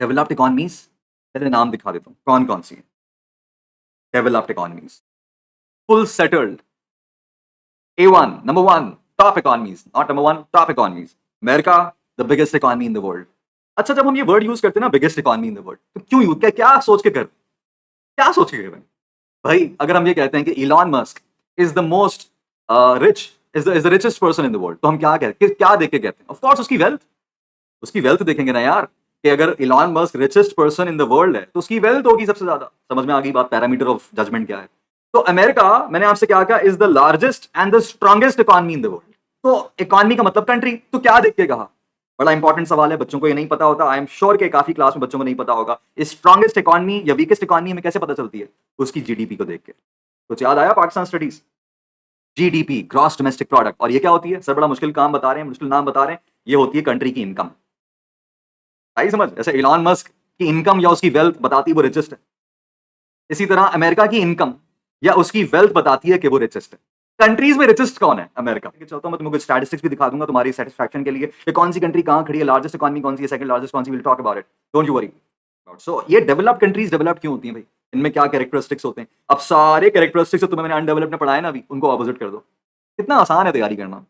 Developed economies, पहले नाम दिखा देता हूँ कौन कौन सी है। Developed economies, full settled, A1, number one, top economies, not number one, top economies. America, the biggest economy in the world. अच्छा, जब हम ये वर्ड यूज करते हैं ना, biggest economy in the world, तो क्यों यूज, क्या सोच के कर, क्या सोच के कर रहे हैं भाई? अगर हम ये कहते हैं कि Elon Musk is the most rich, is the richest person in the world, तो हम क्या कहते हैं, क्या देख के कहते हैं? ऑफ कोर्स उसकी वेल्थ देखेंगे ना यार, कि अगर Elon Musk richest person in the world है तो उसकी वेल्थ होगी सबसे ज्यादा। समझ में आ गई बात? पैरामीटर ऑफ जजमेंट क्या है। तो अमेरिका, मैंने आपसे क्या कहा, is the largest and the strongest economy in the world. तो इकोनॉमी का मतलब कंट्री, तो क्या देख के कहा? बड़ा इंपॉर्टेंट सवाल है, बच्चों को ये नहीं पता होता। आई एम श्योर कि काफी क्लास में बच्चों को नहीं पता होगा। स्ट्रॉन्गेस्ट इकोनॉमी या वीकेस्ट इकोनॉमी में कैसे पता चलती है? उसकी जीडीपी को देख के। कुछ याद आया Pakistan studies? GDP, gross domestic product. और ये क्या होती है सर? बड़ा मुश्किल काम बता रहे हैं, मुश्किल नाम बता रहे हैं। ये होती है कंट्री की इनकम। आई समझ? जैसे इलॉन मस्क की इनकम या उसकी वेल्थ बताती है वो रिचेस्ट है, इसी तरह अमेरिका की इनकम या उसकी वेल्थ बताती है कि वो रिचेस्ट है। कंट्रीज में रिचेस्ट कौन है? अमेरिका। चलता हूं मैं तुम्हें कुछ स्टैटिस्टिक्स भी दिखा दूंगा तुम्हारी सेटिस्फैक्शन के लिए, कि कौन सी कंट्री कहां खड़ी है, लार्जेस्ट इकोनॉमी कौन सी है, सेकंड लार्जेस्ट कौन सी, will talk about it, don't you worry. So ये डेवलप्ड कंट्रीज डेवलप्ड क्यों होती हैं भाई? इनमें क्या कैरेक्टरिस्टिक्स होते हैं? अब सारे कैरेक्टरिस्टिक्स तुम्हें मैंने अनडेवलप्ड में पढ़ाया ना, अभी उनको ऑपोजिट कर दो। कितना आसान है तैयारी करना।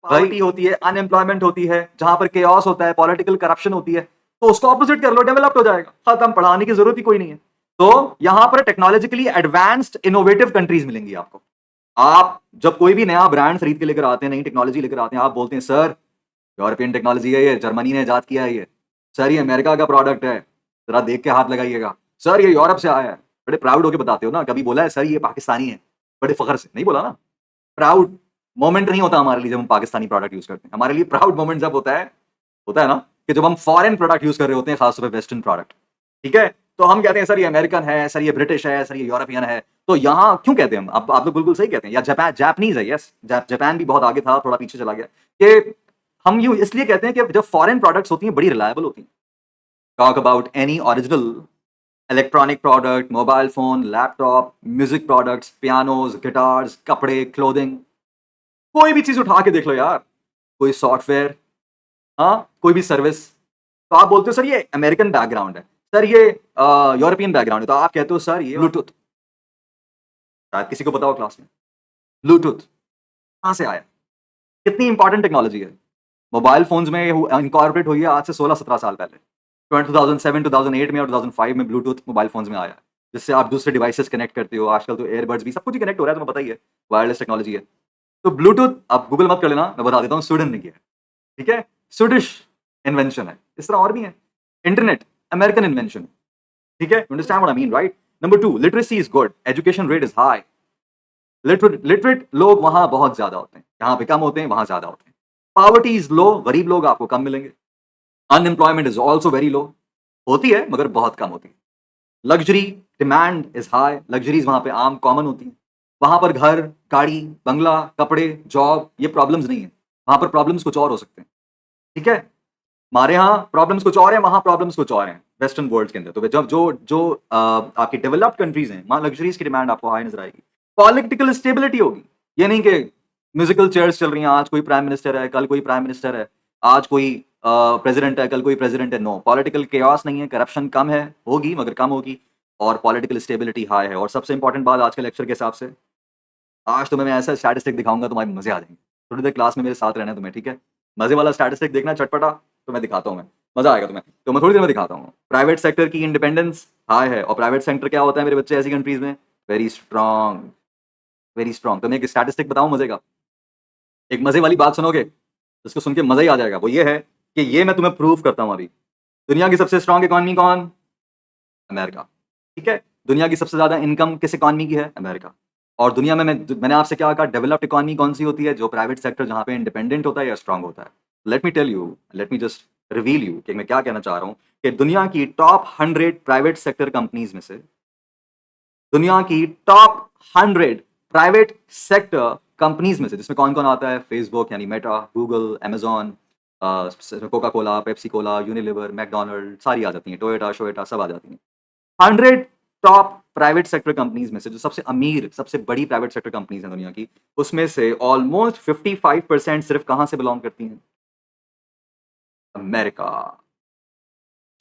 पॉवर्टी होती है, अनएम्प्लॉयमेंट होती है, जहां पर केओस होता है, पॉलिटिकल करप्शन होती है, तो उसको ऑपोजिट कर लो, डेवलप्ड हो जाएगा। खत्म, पढ़ाने की जरूरत ही कोई नहीं है। तो यहां पर टेक्नोलॉजिकली एडवांस्ड इनोवेटिव कंट्रीज मिलेंगी आपको। आप जब कोई भी नया ब्रांड खरीद के लेकर आते हैं, नई टेक्नोलॉजी लेकर आते हैं, आप बोलते हैं सर यूरोपियन टेक्नोलॉजी है, ये जर्मनी ने ईजाद किया है, ये सर ये अमेरिका का प्रोडक्ट है, जरा देख के हाथ लगाइएगा, सर ये यूरोप से आया है। बड़े प्राउड होकर बताते हो ना, कभी बोला है सर ये पाकिस्तानी है? बड़े फख्र से नहीं बोला ना। प्राउड मोमेंट नहीं होता हमारे लिए जब हम पाकिस्तानी प्रोडक्ट यूज करते हैं। हमारे लिए प्राउड मोमेंट जब होता है ना, कि जब हम फॉरेन प्रोडक्ट यूज कर रहे होते हैं, खासतौर पर वेस्टर्न प्रोडक्ट। ठीक है, तो हम कहते हैं सर ये अमेरिकन है, सर ये ब्रिटिश है, सर ये यूरोपियन है। तो यहाँ क्यों कहते हैं हम? आप लोग बिल्कुल सही कहते हैं। या जापान, जापानीज है, यस, जापान भी बहुत आगे था, थोड़ा पीछे चला गया। कि हम यूं इसलिए कहते हैं कि जब फॉरेन प्रोडक्ट्स होती हैं बड़ी रिलायबल होती हैं। Talk about any original electronic product, mobile phone, laptop, music products, pianos, guitars, कपड़े, क्लोथिंग, कोई भी चीज उठा के देख लो यार, कोई सॉफ्टवेयर, हाँ, कोई भी सर्विस, तो आप बोलते हो सर ये अमेरिकन बैकग्राउंड है, सर ये यूरोपियन बैकग्राउंड है, तो आप कहते हो सर ये ब्लूटूथ। शायद किसी को पता हो क्लास में, ब्लूटूथ कहां से आया? कितनी इंपॉर्टेंट टेक्नोलॉजी है। मोबाइल फोन्स में इनकॉर्पोरेट हुई है आज से 16-17 साल पहले। 2007, 2008 में और 2005 में ब्लूटूथ मोबाइल फोन्स में आया है, जिससे आप दूसरे डिवाइसेस कनेक्ट करते हो। आजकल तो एयरबड्स भी सब कुछ ही कनेक्ट हो रहा है, तुम्हें पता ही है, वायरलेस टेक्नोलॉजी है। तो ब्लूटूथ, आप गूगल मत कर लेना, मैं बता देता हूँ, स्वीडन ने किया है। ठीक है, स्वीडिश इन्वेंशन है। इस तरह और भी है। इंटरनेट अमेरिकन इन्वेंशन है। ठीक है, understand what I mean, right? Number 2, literacy is good, education rate is high. Literate लोग वहां बहुत ज्यादा होते हैं, यहाँ पे कम होते हैं, वहां ज्यादा होते हैं। पॉवर्टी इज लो, गरीब लोग आपको कम मिलेंगे। Unemployment is also very low, होती है मगर बहुत कम होती है। Luxury demand is high, luxuries वहां पे आम कॉमन होती है। वहां पर घर, गाड़ी, बंगला, कपड़े, जॉब, ये प्रॉब्लम्स नहीं है। वहां पर प्रॉब्लम्स कुछ और हो सकते हैं। ठीक है, हमारे यहाँ प्रॉब्लम्स कुछ और है, वहां प्रॉब्लम्स कुछ और हैं वेस्टर्न वर्ल्ड के अंदर। तो जब जो जो आपकी डेवलप्ड कंट्रीज हैं, वहां लग्जरीज की डिमांड आपको हाई नजर आएगी। पॉलिटिकल स्टेबिलिटी होगी, ये नहीं कि म्यूजिकल चेयर्स चल रही हैं, आज कोई प्राइम मिनिस्टर है, कल कोई प्राइम मिनिस्टर है, आज कोई प्रेसिडेंट है, कल कोई प्रेसिडेंट है। नो, पॉलिटिकल केओस नहीं है, करप्शन कम है, होगी मगर कम होगी, और पॉलिटिकल स्टेबिलिटी हाई है। और सबसे इंपॉर्टेंट बात आज के लेक्चर के हिसाब से, आज तुम्हें मैं ऐसा स्टैटिस्टिक दिखाऊंगा, तुम्हारे मजे आ जाएंगे। थोड़ी देर क्लास में मेरे साथ रहना है तुम्हें, ठीक है? मजे वाला स्टैटिस्टिक देखना, चटपटा, तो मैं दिखाता हूँ, मैं मजा आएगा तुम्हें, तो मैं थोड़ी देर में दिखाता हूँ। प्राइवेट सेक्टर की इंडिपेंडेंस हाई है, और प्राइवेट सेक्टर क्या होता है मेरे बच्चे ऐसी कंट्रीज में? Very strong, very strong. तो मैं एक स्टैटिस्टिक बताऊं मजे का, एक मजे वाली बात सुनोगे, जिसको सुन के मजा ही आ जाएगा। वो ये है कि ये मैं तुम्हें प्रूव करता हूं अभी। दुनिया की सबसे स्ट्रांग इकॉनमी कौन? अमेरिका। ठीक है, दुनिया की सबसे ज्यादा इनकम किस इकॉनमी की है? अमेरिका। और दुनिया में मैंने आपसे क्या कहा, डेवलप्ड इकॉनमी कौन सी होती है? जो प्राइवेट सेक्टर जहां पे इंडिपेंडेंट होता है या स्ट्रांग होता है। Let me tell you, let me just reveal you कि मैं क्या कहना चाह रहा हूं, कि दुनिया की टॉप 100 प्राइवेट सेक्टर कंपनीज में से, दुनिया की टॉप 100 प्राइवेट सेक्टर कंपनीज में से, जिसमें कौन कौन आता है? फेसबुक यानी Meta, Google, Amazon, Coca Cola, Pepsi Cola, Unilever, McDonald, सारी आ जाती हैं, टोयोटा शोयोटा सब आ जाती हैं। 100 टॉप प्राइवेट सेक्टर कंपनीज में से, जो सबसे अमीर, सबसे बड़ी प्राइवेट सेक्टर कंपनीज हैं दुनिया की, उसमें से ऑलमोस्ट 55% सिर्फ कहां से बिलोंग करती हैं? अमेरिका।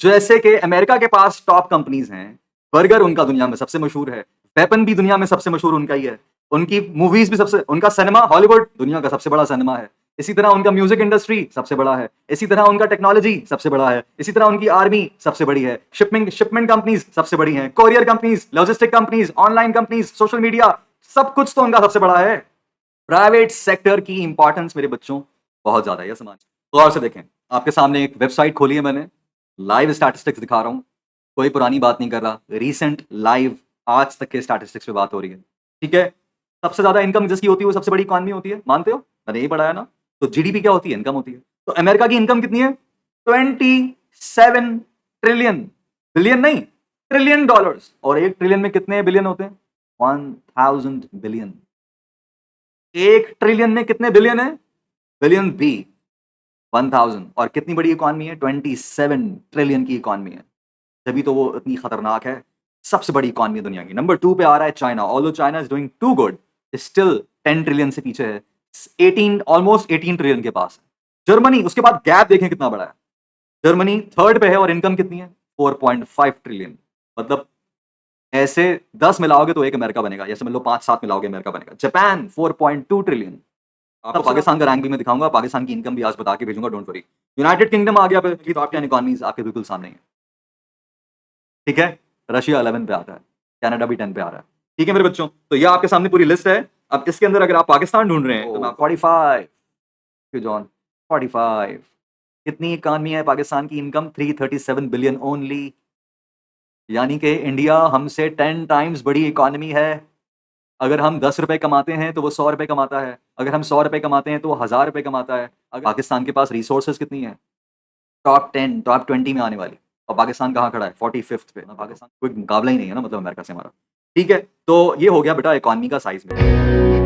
जैसे कि अमेरिका के पास टॉप कंपनीज हैं, बर्गर उनका दुनिया में सबसे मशहूर है, वेपन भी दुनिया में सबसे मशहूर उनका ही है, उनकी मूवीज भी सबसे, उनका सिनेमा हॉलीवुड दुनिया का सबसे बड़ा सिनेमा है, इसी तरह उनका म्यूजिक इंडस्ट्री सबसे बड़ा है, इसी तरह उनका टेक्नोलॉजी सबसे बड़ा है, इसी तरह उनकी आर्मी सबसे बड़ी है, शिपमेंट कंपनीज सबसे बड़ी हैं, courier companies, logistic companies, online companies, social media, सब कुछ तो उनका सबसे बड़ा है। प्राइवेट सेक्टर की इंपॉर्टेंस मेरे बच्चों बहुत ज्यादा है, यह समझ गौर से देखें। आपके सामने एक वेबसाइट खोली है मैंने, लाइव स्टैटिस्टिक्स दिखा रहा हूं, कोई पुरानी बात नहीं कर रहा, रीसेंट लाइव आज तक के स्टैटिस्टिक्स पे बात हो रही है, ठीक है। सबसे ज्यादा इनकम जिसकी होती है वो सबसे बड़ी इकॉनमी होती है, मानते हो? मैंने यही पढ़ाया ना। तो जीडीपी क्या होती है? इनकम होती है। तो अमेरिका की इनकम कितनी है? 27 ट्रिलियन, बिलियन नहीं, ट्रिलियन डॉलर्स। और 1 ट्रिलियन में कितने बिलियन होते हैं? 1000 बिलियन। 1 ट्रिलियन में कितने बिलियन है? बिलियन बी 1000। और कितनी बड़ी इकॉनमी है? 27 ट्रिलियन की इकॉनमी है, तभी तो वो इतनी खतरनाक है। सबसे बड़ी इकॉनमी दुनिया की। नंबर 2 पे आ रहा है China, although China is doing too good, still 10 trillion से पीछे है, 18 ऑलमोस्ट 18 ट्रिलियन के पास है। जर्मनी उसके बाद, गैप देखें कितना बड़ा है। जर्मनी थर्ड पे है और इनकम कितनी है? 4.5 ट्रिलियन। मतलब ऐसे 10 मिलाओगे तो एक अमेरिका बनेगा, जैसे मतलब 5-7 मिलाओगे अमेरिका बनेगा। Japan 4.2 trillion. आपको पाकिस्तान का रैंक भी मैं दिखाऊंगा, पाकिस्तान की इनकम भी आज बता के भेजूंगा, डोंट वरी। यूनाइटेड किंगडम आ गया पे, टॉप 10 इकॉनमीज आपके बिल्कुल सामने है, ठीक है। रशिया 11 पे आता है, कनाडा भी 10 पे आ रहा है, ठीक है मेरे बच्चों। तो ये आपके सामने पूरी लिस्ट है। अब इसके अंदर अगर आप पाकिस्तान ढूंढ रहे हैं तो मैं 45 जॉन 45। कितनी इकॉनमी है पाकिस्तान की? इनकम 337 बिलियन ओनली, यानी कि इंडिया हमसे 10 टाइम्स बड़ी इकॉनमी है। अगर हम 10 रुपए कमाते हैं तो वो 100 रुपए कमाता है, अगर हम 100 रुपए कमाते हैं तो वो 1000 रुपए कमाता है। अगर पाकिस्तान के पास रिसोर्सेज कितनी है? टॉप 10 टॉप 20 में आने वाली। और पाकिस्तान कहाँ खड़ा है? 45th पे। पाकिस्तान कोई मुकाबला ही नहीं है ना, मतलब अमेरिका से हमारा, ठीक है। तो ये हो गया बेटा इकॉनमी का साइज में।